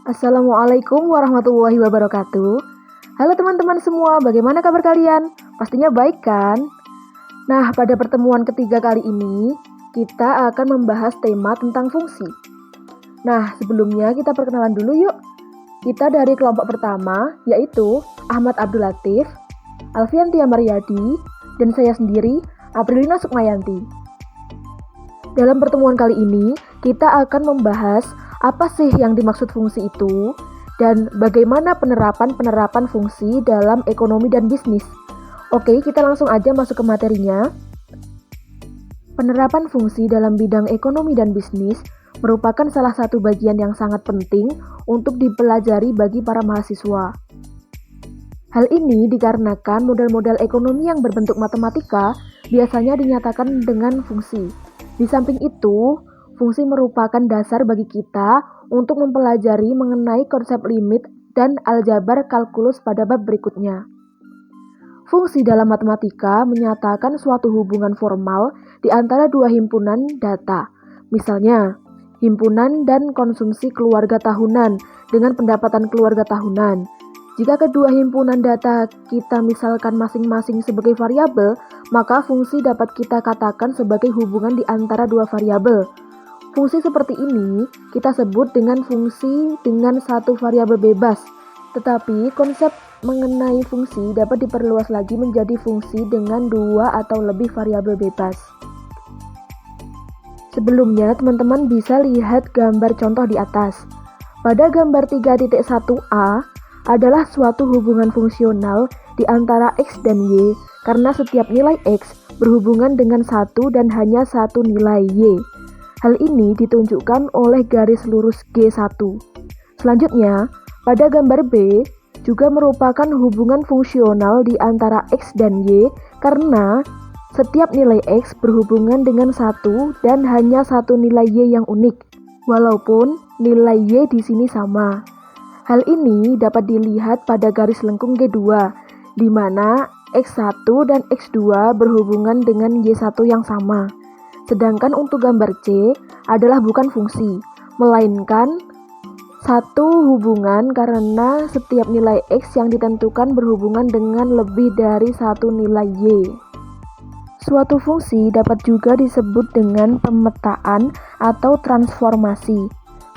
Assalamualaikum warahmatullahi wabarakatuh. Halo teman-teman semua, bagaimana kabar kalian? Pastinya baik kan? Nah, pada pertemuan ketiga kali ini, kita akan membahas tema tentang fungsi. Nah, sebelumnya kita perkenalan dulu yuk. Kita dari kelompok pertama, yaitu Ahmad Abdul Latif, Alfiantia Maryadi, dan saya sendiri, Aprilina Sukmayanti. Dalam pertemuan kali ini, kita akan membahas apa sih yang dimaksud fungsi itu, dan bagaimana penerapan fungsi dalam ekonomi dan bisnis. Oke, kita langsung aja masuk ke materinya. Penerapan fungsi dalam bidang ekonomi dan bisnis merupakan salah satu bagian yang sangat penting untuk dipelajari bagi para mahasiswa. Hal ini dikarenakan model-model ekonomi yang berbentuk matematika biasanya dinyatakan dengan fungsi. Di samping itu, fungsi merupakan dasar bagi kita untuk mempelajari mengenai konsep limit dan aljabar kalkulus pada bab berikutnya. Fungsi dalam matematika menyatakan suatu hubungan formal di antara dua himpunan data. Misalnya, himpunan dan konsumsi keluarga tahunan dengan pendapatan keluarga tahunan. Jika kedua himpunan data kita misalkan masing-masing sebagai variabel, maka fungsi dapat kita katakan sebagai hubungan di antara dua variabel. Fungsi seperti ini kita sebut dengan fungsi dengan satu variabel bebas. Tetapi konsep mengenai fungsi dapat diperluas lagi menjadi fungsi dengan dua atau lebih variabel bebas. Sebelumnya, teman-teman bisa lihat gambar contoh di atas. Pada gambar 3.1a adalah suatu hubungan fungsional di antara X dan Y karena setiap nilai X berhubungan dengan satu dan hanya satu nilai Y. Hal ini ditunjukkan oleh garis lurus G1. Selanjutnya, pada gambar B juga merupakan hubungan fungsional di antara X dan Y karena setiap nilai X berhubungan dengan satu dan hanya satu nilai Y yang unik, walaupun nilai Y di sini sama. Hal ini dapat dilihat pada garis lengkung G2, di mana X1 dan X2 berhubungan dengan Y1 yang sama. Sedangkan untuk gambar C adalah bukan fungsi, melainkan satu hubungan karena setiap nilai X yang ditentukan berhubungan dengan lebih dari satu nilai Y. Suatu fungsi dapat juga disebut dengan pemetaan atau transformasi.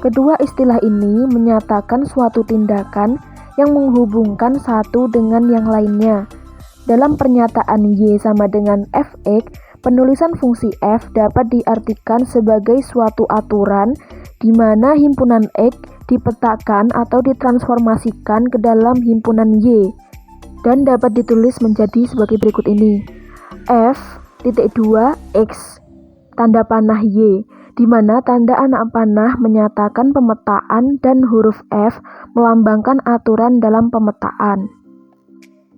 Kedua istilah ini menyatakan suatu tindakan yang menghubungkan satu dengan yang lainnya. Dalam pernyataan Y sama dengan Fx, penulisan fungsi f dapat diartikan sebagai suatu aturan di mana himpunan X dipetakan atau ditransformasikan ke dalam himpunan Y dan dapat ditulis menjadi sebagai berikut ini. F.2x tanda panah Y, di mana tanda anak panah menyatakan pemetaan dan huruf F melambangkan aturan dalam pemetaan.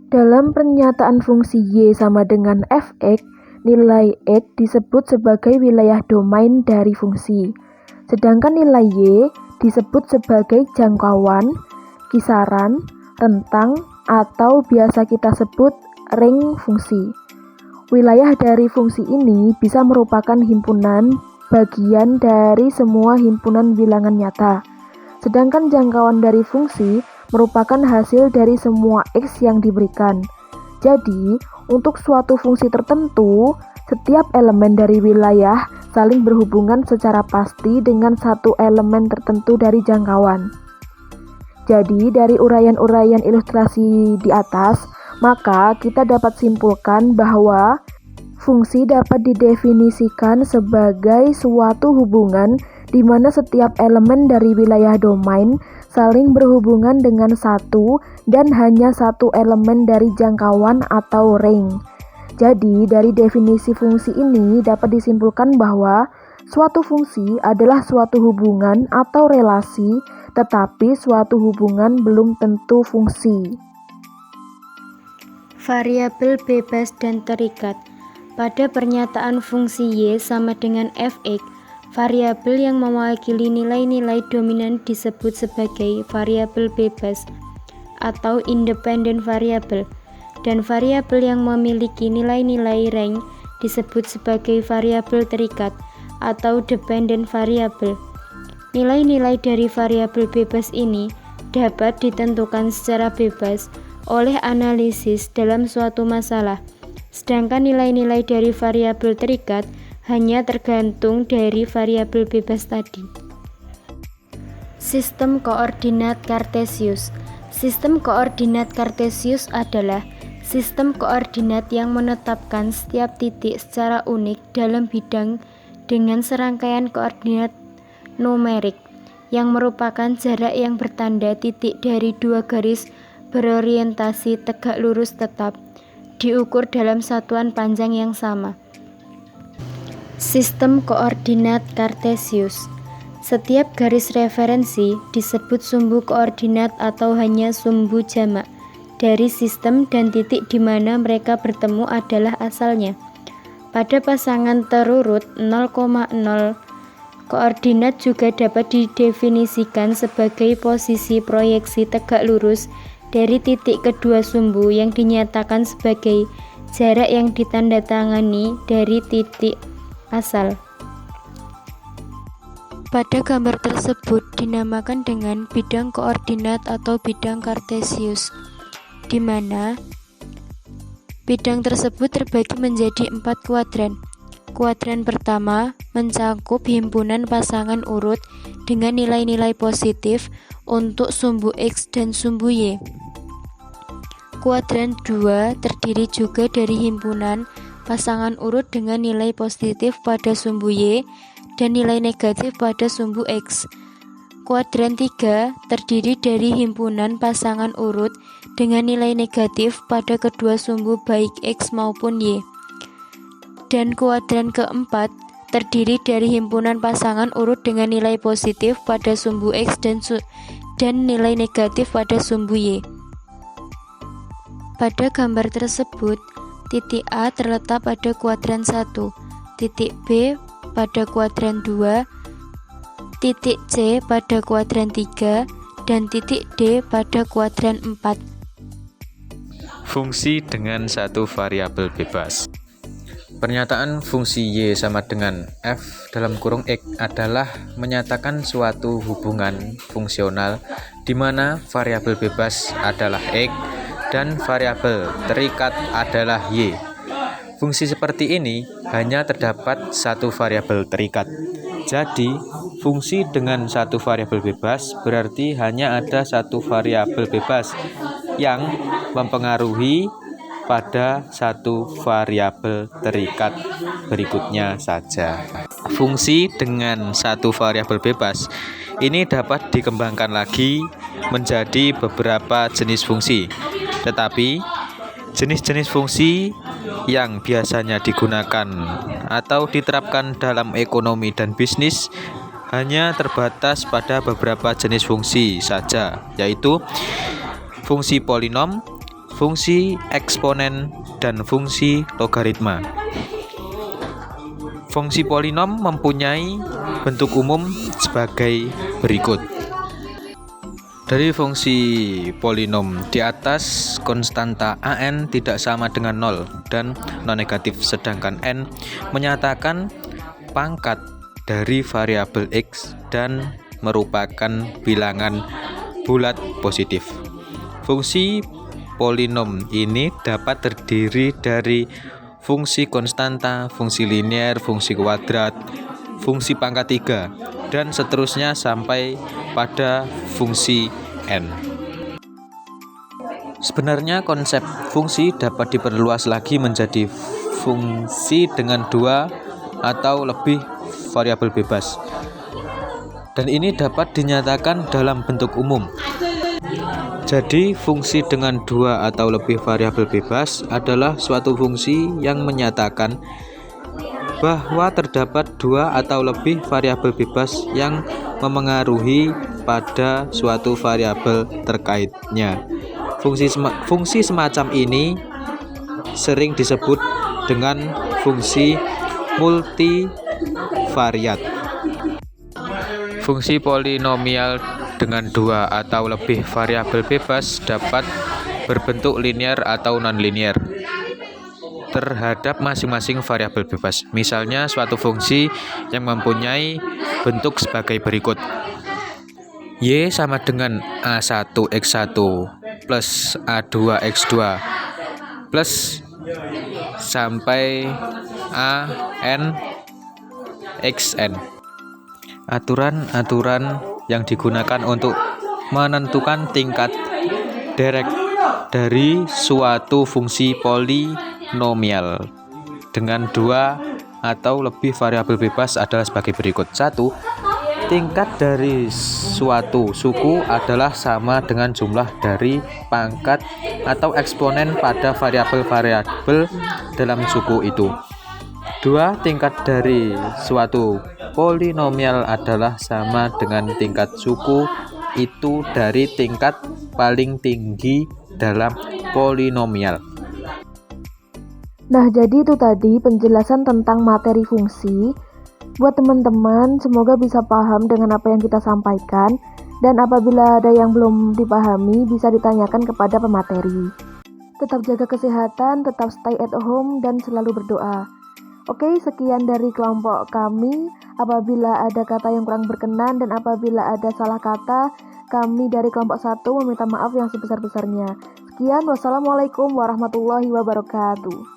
Dalam pernyataan fungsi Y sama dengan Fx, nilai X disebut sebagai wilayah domain dari fungsi, sedangkan nilai Y disebut sebagai jangkauan, kisaran, rentang, atau biasa kita sebut ring fungsi. Wilayah dari fungsi ini bisa merupakan himpunan bagian dari semua himpunan bilangan nyata, sedangkan jangkauan dari fungsi merupakan hasil dari semua X yang diberikan. Jadi, untuk suatu fungsi tertentu, setiap elemen dari wilayah saling berhubungan secara pasti dengan satu elemen tertentu dari jangkauan. Jadi, dari uraian-uraian ilustrasi di atas, maka kita dapat simpulkan bahwa fungsi dapat didefinisikan sebagai suatu hubungan di mana setiap elemen dari wilayah domain saling berhubungan dengan satu dan hanya satu elemen dari jangkauan atau ring. Jadi, dari definisi fungsi ini dapat disimpulkan bahwa suatu fungsi adalah suatu hubungan atau relasi, tetapi suatu hubungan belum tentu fungsi. Variabel bebas dan terikat. Pada pernyataan fungsi Y sama dengan Fx, variabel yang mewakili nilai-nilai dominan disebut sebagai variabel bebas atau independent variable, dan variabel yang memiliki nilai-nilai range disebut sebagai variabel terikat atau dependent variable. Nilai-nilai dari variabel bebas ini dapat ditentukan secara bebas oleh analisis dalam suatu masalah, sedangkan nilai-nilai dari variabel terikat hanya tergantung dari variabel bebas tadi. Sistem koordinat Kartesius. Sistem koordinat Kartesius adalah sistem koordinat yang menetapkan setiap titik secara unik dalam bidang dengan serangkaian koordinat numerik yang merupakan jarak yang bertanda titik dari dua garis berorientasi tegak lurus tetap, diukur dalam satuan panjang yang sama. Sistem koordinat Kartesius. Setiap garis referensi disebut sumbu koordinat atau hanya sumbu jamak dari sistem, dan titik di mana mereka bertemu adalah asalnya. Pada pasangan terurut 0,0, koordinat juga dapat didefinisikan sebagai posisi proyeksi tegak lurus dari titik kedua sumbu yang dinyatakan sebagai jarak yang ditandatangani dari titik asal. Pada gambar tersebut dinamakan dengan bidang koordinat atau bidang Kartesius, di mana bidang tersebut terbagi menjadi 4 kuadran. Kuadran pertama mencakup himpunan pasangan urut dengan nilai-nilai positif untuk sumbu X dan sumbu Y. Kuadran 2 terdiri juga dari himpunan pasangan urut dengan nilai positif pada sumbu Y dan nilai negatif pada sumbu X. Kuadran 3 terdiri dari himpunan pasangan urut dengan nilai negatif pada kedua sumbu baik X maupun Y. Dan kuadran keempat terdiri dari himpunan pasangan urut dengan nilai positif pada sumbu X dan nilai negatif pada sumbu Y. Pada gambar tersebut, titik A terletak pada kuadran 1, titik B pada kuadran 2, titik C pada kuadran 3, dan titik D pada kuadran 4. Fungsi dengan satu variabel bebas. Pernyataan fungsi Y sama dengan F dalam kurung X adalah menyatakan suatu hubungan fungsional di mana variabel bebas adalah X dan variabel terikat adalah Y. Fungsi seperti ini hanya terdapat satu variabel terikat. Jadi, fungsi dengan satu variabel bebas berarti hanya ada satu variabel bebas yang mempengaruhi pada satu variabel terikat berikutnya saja. Fungsi dengan satu variabel bebas ini dapat dikembangkan lagi menjadi beberapa jenis fungsi. Tetapi jenis-jenis fungsi yang biasanya digunakan atau diterapkan dalam ekonomi dan bisnis hanya terbatas pada beberapa jenis fungsi saja, yaitu fungsi polinom, fungsi eksponen, dan fungsi logaritma. Fungsi polinom mempunyai bentuk umum sebagai berikut. Dari fungsi polinom di atas, konstanta an tidak sama dengan 0 dan non-negatif, sedangkan n menyatakan pangkat dari variabel x dan merupakan bilangan bulat positif. Fungsi polinom ini dapat terdiri dari fungsi konstanta, fungsi linier, fungsi kuadrat, fungsi pangkat 3, dan seterusnya sampai pada fungsi n. Sebenarnya konsep fungsi dapat diperluas lagi menjadi fungsi dengan 2 atau lebih variabel bebas, dan ini dapat dinyatakan dalam bentuk umum. Jadi, fungsi dengan 2 atau lebih variabel bebas adalah suatu fungsi yang menyatakan bahwa terdapat 2 atau lebih variabel bebas yang memengaruhi pada suatu variabel terkaitnya. Fungsi semacam ini sering disebut dengan fungsi multivariat. Fungsi polinomial dengan 2 atau lebih variabel bebas dapat berbentuk linier atau non-linier terhadap masing-masing variabel bebas. Misalnya suatu fungsi yang mempunyai bentuk sebagai berikut. Y sama dengan A1X1 plus A2X2 plus sampai AN XN. Aturan-aturan yang digunakan untuk menentukan tingkat direct dari suatu fungsi polinomial dengan dua atau lebih variabel bebas adalah sebagai berikut. 1. Tingkat dari suatu suku adalah sama dengan jumlah dari pangkat atau eksponen pada variabel-variabel dalam suku itu. 2. Tingkat dari suatu polinomial adalah sama dengan tingkat suku itu dari tingkat paling tinggi dalam polinomial. Nah, jadi itu tadi penjelasan tentang materi fungsi. Buat teman-teman, semoga bisa paham dengan apa yang kita sampaikan, dan apabila ada yang belum dipahami, bisa ditanyakan kepada pemateri. Tetap jaga kesehatan, tetap stay at home, dan selalu berdoa. Oke, sekian dari kelompok kami. Apabila ada kata yang kurang berkenan dan apabila ada salah kata, kami dari kelompok 1 meminta maaf yang sebesar-besarnya. Sekian, wassalamualaikum warahmatullahi wabarakatuh.